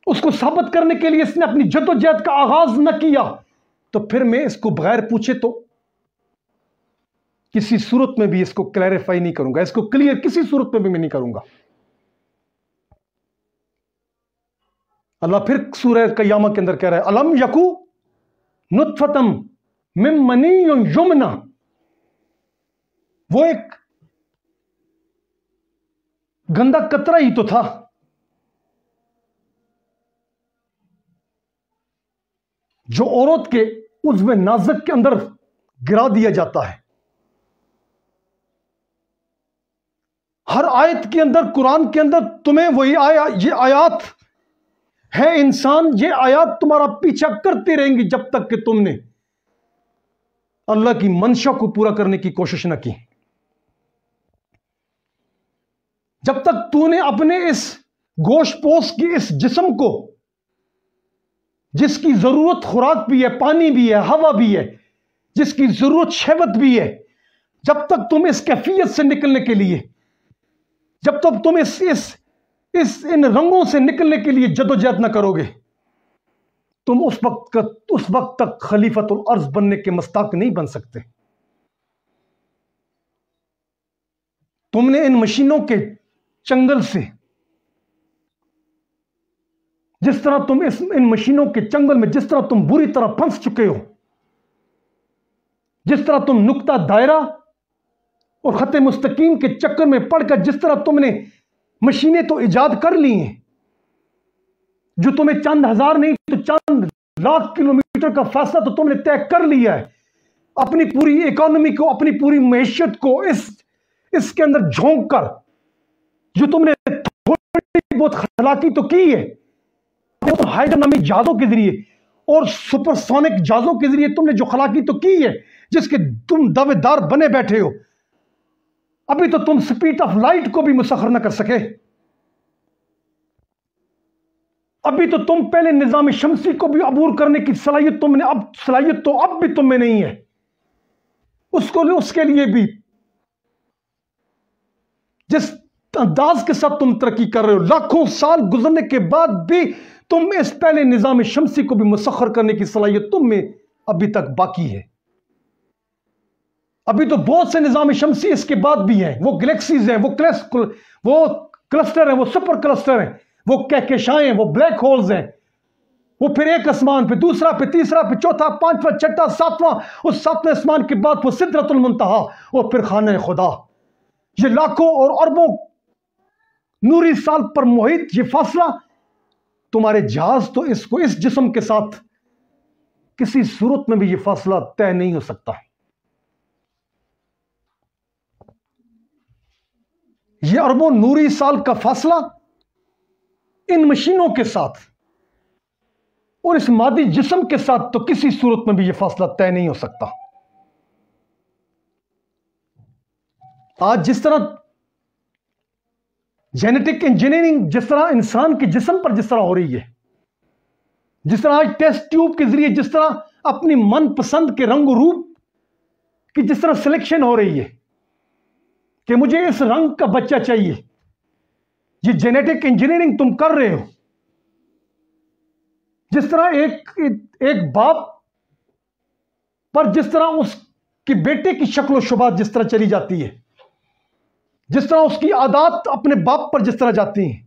اس کو ثابت کرنے کے لیے اس نے اپنی جدوجہد کا آغاز نہ کیا، تو پھر میں اس کو بغیر پوچھے تو کسی صورت میں بھی اس کو کلیریفائی نہیں کروں گا، اس کو کلیئر کسی صورت میں بھی میں نہیں کروں گا. اللہ پھر سورہ قیامہ کے اندر کہہ رہا ہے الم یکو نطفۃ من منی یمنی. وہ ایک گندا قطرہ ہی تو تھا. جو عورت کے عضو نازک کے اندر گرا دیا جاتا ہے. ہر آیت کے اندر، قرآن کے اندر تمہیں وہی یہ آیات ہے انسان، یہ آیات تمہارا پیچھا کرتی رہیں گی جب تک کہ تم نے اللہ کی منشا کو پورا کرنے کی کوشش نہ کی. جب تک تو نے اپنے اس گوشت پوش کی اس جسم کو، جس کی ضرورت خوراک بھی ہے، پانی بھی ہے، ہوا بھی ہے، جس کی ضرورت شہوت بھی ہے، جب تک تم اس کیفیت سے نکلنے کے لیے، جب تک تم ان رنگوں سے نکلنے کے لیے جدوجہد نہ کرو گے، تم اس وقت تک خلیفۃ الارض بننے کے مستحق نہیں بن سکتے. تم نے ان مشینوں کے چنگل سے، جس طرح تم ان مشینوں کے چنگل میں جس طرح تم بری طرح پھنس چکے ہو، جس طرح تم نقطہ دائرہ اور خط مستقیم کے چکر میں پڑ کر جس طرح تم نے مشینیں تو ایجاد کر لی ہیں جو تمہیں چند ہزار نہیں تو چند لاکھ کلومیٹر کا فاصلہ تو تم نے طے کر لیا ہے، اپنی پوری اکانومی کو، اپنی پوری معیشت کو اس کے اندر جھونک کر، جو تم نے تھوڑی بہت خلاقی تو کی ہے ہائیڈرونامک جہازوں کے ذریعے اور سپر سونک جہازوں کے ذریعے، تم نے جو خلاقی تو کی ہے جس کے تم دعوے دار بنے بیٹھے ہو، ابھی تو تم سپیڈ آف لائٹ کو بھی مسخر نہ کر سکے. ابھی تو تم پہلے نظام شمسی کو بھی عبور کرنے کی صلاحیت تو اب بھی تم میں نہیں ہے. اس کے لیے بھی جس انداز کے ساتھ تم ترقی کر رہے ہو، لاکھوں سال گزرنے کے بعد بھی تم اس پہلے نظام شمسی کو بھی مسخر کرنے کی صلاحیت تم میں ابھی تک باقی ہے. ابھی تو بہت سے نظام شمسی اس کے بعد بھی ہیں، وہ گلیکسیز ہیں، وہ کلسٹر ہیں، وہ سپر کلسٹر ہیں، وہ کہکشائیں ہیں، وہ بلیک ہولز ہیں، وہ پھر ایک آسمان پہ دوسرا پہ تیسرا پہ چوتھا پانچواں چھٹا ساتواں، اس ساتویں آسمان کے بعد وہ سدرۃ المنتہا اور پھر خانہ خدا. یہ لاکھوں اور اربوں نوری سال پر محیط یہ فاصلہ، تمہارے جہاز تو اس جسم کے ساتھ کسی صورت میں بھی یہ فاصلہ طے نہیں ہو سکتا. یہ اربوں نوری سال کا فاصلہ ان مشینوں کے ساتھ اور اس مادی جسم کے ساتھ تو کسی صورت میں بھی یہ فاصلہ طے نہیں ہو سکتا. آج جس طرح جینیٹک انجینئرنگ جس طرح انسان کے جسم پر جس طرح ہو رہی ہے، جس طرح آج ٹیسٹ ٹیوب کے ذریعے جس طرح اپنی من پسند کے رنگ و روپ کی جس طرح سلیکشن ہو رہی ہے کہ مجھے اس رنگ کا بچہ چاہیے، یہ جینیٹک انجینئرنگ تم کر رہے ہو. جس طرح ایک باپ پر جس طرح اس کے بیٹے کی شکل و شبات جس طرح چلی جاتی ہے، جس طرح اس کی عادات اپنے باپ پر جس طرح جاتی ہیں،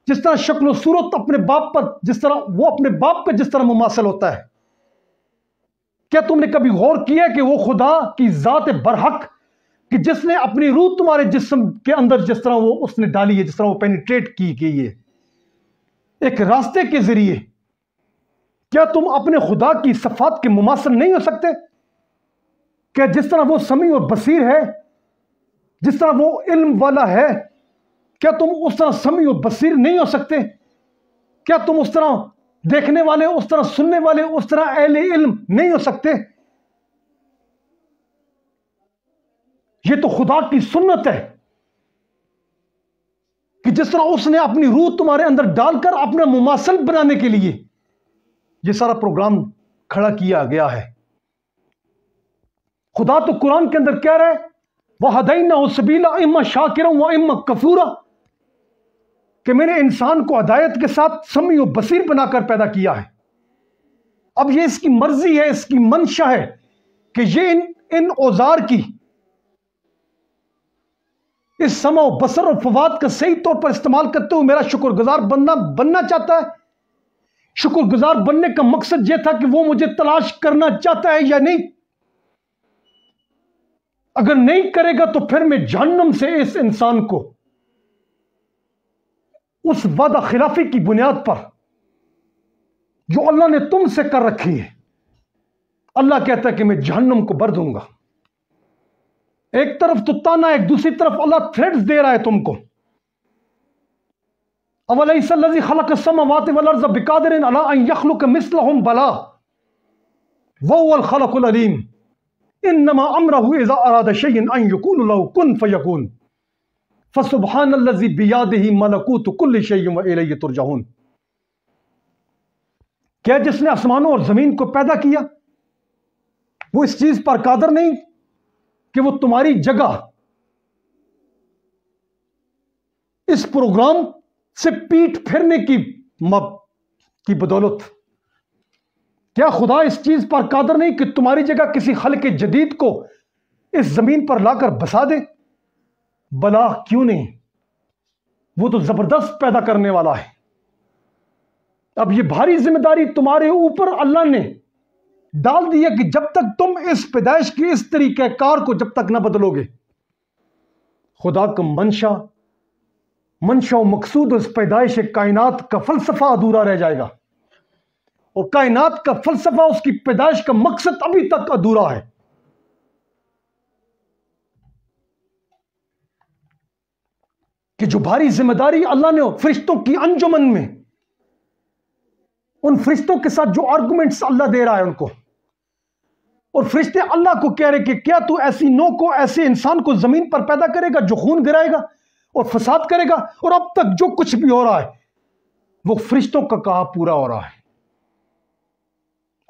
جس طرح شکل و صورت اپنے باپ پر جس طرح وہ اپنے باپ کا جس طرح مماثل ہوتا ہے، کیا تم نے کبھی غور کیا کہ وہ خدا کی ذات برحق کہ جس نے اپنی روح تمہارے جسم کے اندر جس طرح وہ اس نے ڈالی ہے، جس طرح وہ پینیٹریٹ کی گئی ہے ایک راستے کے ذریعے، کیا تم اپنے خدا کی صفات کے مماثل نہیں ہو سکتے؟ کیا جس طرح وہ سمیع اور بصیر ہے، جس طرح وہ علم والا ہے، کیا تم اس طرح سمیع اور بصیر نہیں ہو سکتے؟ کیا تم اس طرح دیکھنے والے، اس طرح سننے والے، اس طرح اہل علم نہیں ہو سکتے؟ یہ تو خدا کی سنت ہے کہ جس طرح اس نے اپنی روح تمہارے اندر ڈال کر اپنا مماثل بنانے کے لیے یہ سارا پروگرام کھڑا کیا گیا ہے. خدا تو قرآن کے اندر کہہ رہا ہے وَهَدَيْنَاهُ السَّبِيلَ إِمَّا شَاكِرًا وَإِمَّا كَفُورًا، کہ میں نے انسان کو ہدایت کے ساتھ سمیع و بصیر بنا کر پیدا کیا ہے. اب یہ اس کی مرضی ہے، اس کی منشا ہے کہ یہ ان اوزار کی، اس سمع و بصر اور فواد کا صحیح طور پر استعمال کرتے ہوئے میرا شکر گزار بننا چاہتا ہے. شکر گزار بننے کا مقصد یہ تھا کہ وہ مجھے تلاش کرنا چاہتا ہے یا نہیں. اگر نہیں کرے گا تو پھر میں جہنم سے اس انسان کو اس وعدہ خلافی کی بنیاد پر جو اللہ نے تم سے کر رکھی ہے، اللہ کہتا ہے کہ میں جہنم کو بھر دوں گا۔ ایک طرف تو تانا، ایک دوسری طرف اللہ تھریٹس دے رہا ہے تم کو۔ اولیس الذی خلق السماوات والارض بقادر علی ان یخلق مثلهم بلا وهو الخلق العلیم انما امره اذا اراد شیئا ان یقول له کن فیکون فسبحان الذی بیدہ ملکوت کل شیء والیہ ترجعون۔ کیا جس نے آسمانوں اور زمین کو پیدا کیا وہ اس چیز پر قادر نہیں کہ وہ تمہاری جگہ اس پروگرام سے پیٹ پھرنے کی بدولت، کیا خدا اس چیز پر قادر نہیں کہ تمہاری جگہ کسی خلق جدید کو اس زمین پر لا کر بسا دے؟ بلا کیوں نہیں، وہ تو زبردست پیدا کرنے والا ہے۔ اب یہ بھاری ذمہ داری تمہارے اوپر اللہ نے ڈال دی ہے کہ جب تک تم اس پیدائش کی اس طریقہ کار کو جب تک نہ بدلو گے، خدا کا منشا و مقصود اس پیدائش کائنات کا فلسفہ ادھورا رہ جائے گا، اور کائنات کا فلسفہ، اس کی پیدائش کا مقصد ابھی تک ادھورا ہے۔ کہ جو بھاری ذمہ داری اللہ نے فرشتوں کی انجمن میں، ان فرشتوں کے ساتھ جو آرگومنٹس اللہ دے رہا ہے ان کو، اور فرشتے اللہ کو کہہ رہے کہ کیا تو ایسی نو کو، ایسے انسان کو زمین پر پیدا کرے گا جو خون گرائے گا اور فساد کرے گا؟ اور اب تک جو کچھ بھی ہو رہا ہے وہ فرشتوں کا کہا پورا ہو رہا ہے۔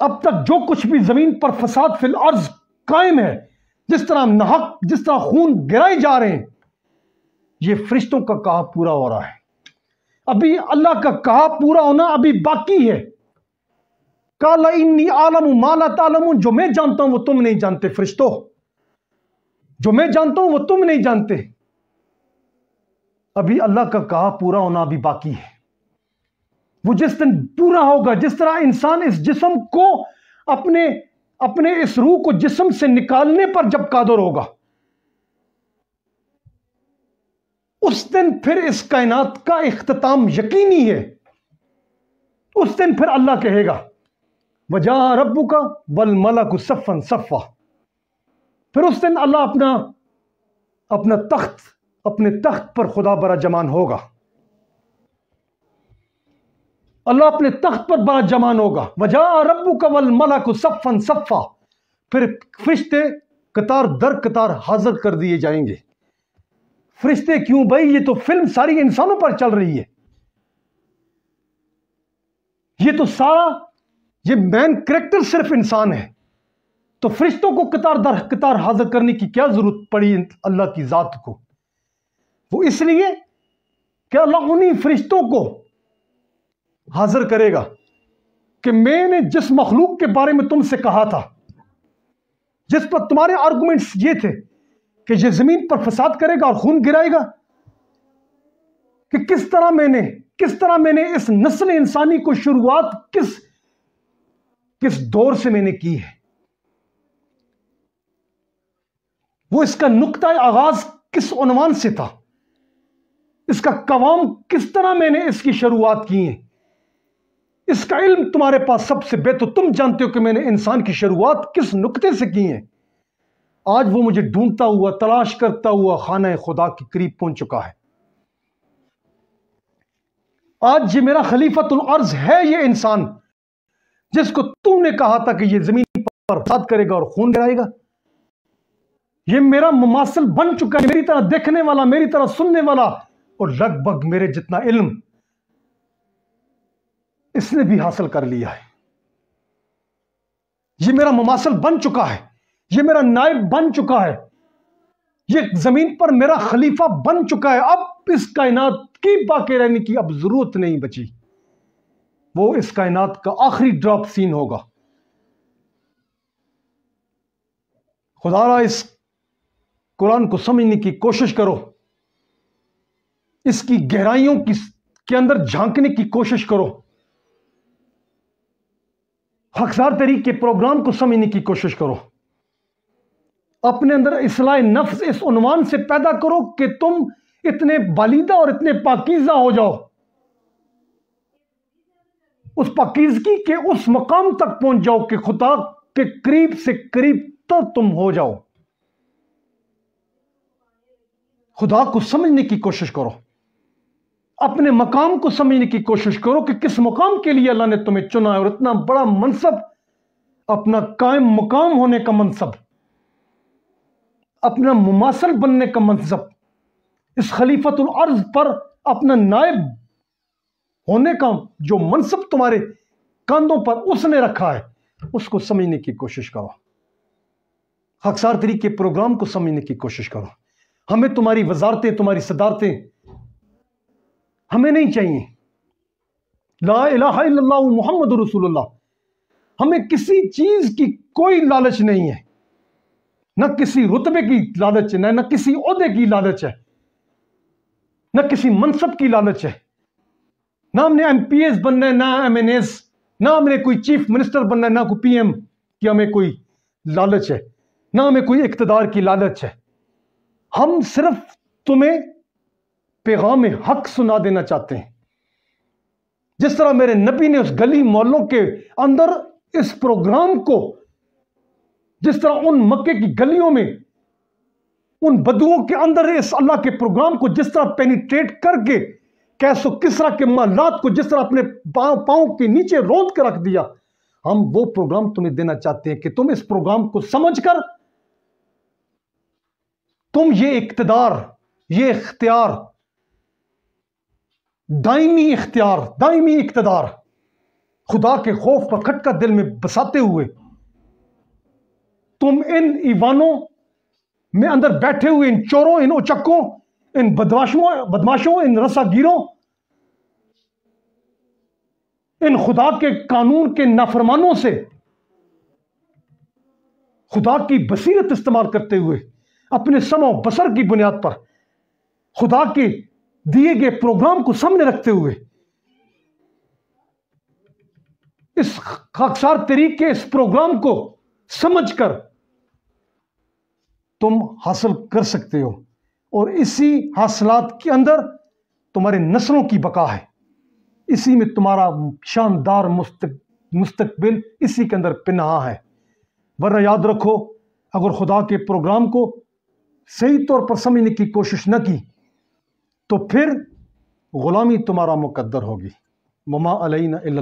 اب تک جو کچھ بھی زمین پر فساد فی الارض قائم ہے، جس طرح ناحق، جس طرح خون گرائے جا رہے ہیں، یہ فرشتوں کا کہا پورا ہو رہا ہے۔ ابھی اللہ کا کہا پورا ہونا ابھی باقی ہے۔ قال انی اعلم ما لا تعلمون، جو میں جانتا ہوں وہ تم نہیں جانتے فرشتوں، جو میں جانتا ہوں وہ تم نہیں جانتے۔ ابھی اللہ کا کہا پورا ہونا ابھی باقی ہے۔ وہ جس دن پورا ہوگا، جس طرح انسان اس جسم کو اپنے اس روح کو جسم سے نکالنے پر جب قادر ہوگا، اس دن پھر اس کائنات کا اختتام یقینی ہے۔ اس دن پھر اللہ کہے گا وَجَاءَ رَبُّكَ وَالْمَلَكُ صَفًّا صَفًّا۔ پھر اس دن اللہ اپنے تخت پر خدا برا جمان ہوگا، اللہ اپنے تخت پر برا جمان ہوگا۔ وَجَاءَ رَبُّكَ وَالْمَلَكُ صَفًّا صَفًّا، پھر فرشتے قطار در قطار حاضر کر دیے جائیں گے۔ فرشتے کیوں بھائی؟ یہ تو فلم ساری انسانوں پر چل رہی ہے، یہ تو سارا یہ مین کریکٹر صرف انسان ہے، تو فرشتوں کو قطار در قطار حاضر کرنے کی کیا ضرورت پڑی اللہ کی ذات کو؟ وہ اس لیے کہ اللہ انہی فرشتوں کو حاضر کرے گا کہ میں نے جس مخلوق کے بارے میں تم سے کہا تھا، جس پر تمہارے آرگومنٹس یہ تھے کہ یہ زمین پر فساد کرے گا اور خون گرائے گا، کہ کس طرح میں نے اس نسل انسانی کو شروعات کس دور سے میں نے کی ہے، وہ اس کا نقطہ آغاز کس عنوان سے تھا، اس کا قوام کس طرح میں نے اس کی شروعات کی ہیں، اس کا علم تمہارے پاس سب سے بہتر، تم جانتے ہو کہ میں نے انسان کی شروعات کس نقطے سے کی ہیں۔ آج وہ مجھے ڈھونڈتا ہوا، تلاش کرتا ہوا خانہ خدا کے قریب پہنچ چکا ہے۔ آج یہ میرا خلیفۃ الارض ہے، یہ انسان جس کو تم نے کہا تھا کہ یہ زمین پر فساد کرے گا اور خون گرائے گا، یہ میرا مماثل بن چکا ہے، میری طرح دیکھنے والا، میری طرح سننے والا، اور لگ بھگ میرے جتنا علم اس نے بھی حاصل کر لیا ہے۔ یہ میرا مماثل بن چکا ہے، یہ میرا نائب بن چکا ہے، یہ زمین پر میرا خلیفہ بن چکا ہے۔ اب اس کائنات کی باقی رہنے کی اب ضرورت نہیں بچی، وہ اس کائنات کا آخری ڈراپ سین ہوگا۔ خدا را اس قرآن کو سمجھنے کی کوشش کرو، اس کی گہرائیوں کے اندر جھانکنے کی کوشش کرو، حقدار طریق کے پروگرام کو سمجھنے کی کوشش کرو، اپنے اندر اصلاح نفس اس عنوان سے پیدا کرو کہ تم اتنے بالیدہ اور اتنے پاکیزہ ہو جاؤ اس پاکیزگی کے اس مقام تک پہنچ جاؤ کہ خدا کے قریب سے قریب تک تم ہو جاؤ. خدا کو سمجھنے کی کوشش کرو، اپنے مقام کو سمجھنے کی کوشش کرو کہ کس مقام کے لیے اللہ نے تمہیں چنا ہے. اور اتنا بڑا منصب، اپنا قائم مقام ہونے کا منصب، اپنا مماثل بننے کا منصب، اس خلیفۃ الارض پر اپنا نائب ہونے کا جو منصب تمہارے کاندھوں پر اس نے رکھا ہے، اس کو سمجھنے کی کوشش کرو. خاکسار تری کے پروگرام کو سمجھنے کی کوشش کرو. ہمیں تمہاری وزارتیں، تمہاری صدارتیں ہمیں نہیں چاہیے. لا الہ الا اللہ محمد رسول اللہ. ہمیں کسی چیز کی کوئی لالچ نہیں ہے، نہ کسی رتبے کی لالچ ہے، نہ کسی عہدے کی لالچ ہے، نہ کسی منصب کی لالچ ہے. نہ ہم نے ایم پی ایس بننا ہے، نہ ایم این ایس، نہ ہم نے کوئی چیف منسٹر بننا ہے، نہ کوئی پی ایم کی ہمیں کوئی لالچ ہے، نہ ہمیں کوئی اقتدار کی لالچ ہے. ہم صرف تمہیں پیغام حق سنا دینا چاہتے ہیں. جس طرح میرے نبی نے اس گلی محلوں کے اندر اس پروگرام کو، جس طرح ان مکے کی گلیوں میں ان بدوؤں کے اندر اس اللہ کے پروگرام کو جس طرح پینیٹریٹ کر کے کیس و کسرا کے محلات کو جس طرح اپنے پاؤں کے نیچے روند کے رکھ دیا، ہم وہ پروگرام تمہیں دینا چاہتے ہیں کہ تم اس پروگرام کو سمجھ کر تم یہ اقتدار، یہ اختیار، دائمی اختیار، دائمی اقتدار، خدا کے خوف کا کھٹکا دل میں بساتے ہوئے تم ان ایوانوں میں اندر بیٹھے ہوئے ان چوروں، ان اچکوں، ان بدماشوں، ان رسا گیروں، ان خدا کے قانون کے نافرمانوں سے خدا کی بصیرت استعمال کرتے ہوئے، اپنے سمع و بصر کی بنیاد پر خدا کے دیے گئے پروگرام کو سامنے رکھتے ہوئے اس خاکسار طریقے، اس پروگرام کو سمجھ کر تم حاصل کر سکتے ہو. اور اسی حاصلات کے اندر تمہارے نسلوں کی بقا ہے، اسی میں تمہارا شاندار مستقبل اسی کے اندر پنہاں ہے. ورنہ یاد رکھو، اگر خدا کے پروگرام کو صحیح طور پر سمجھنے کی کوشش نہ کی تو پھر غلامی تمہارا مقدر ہوگی. وما علینا الا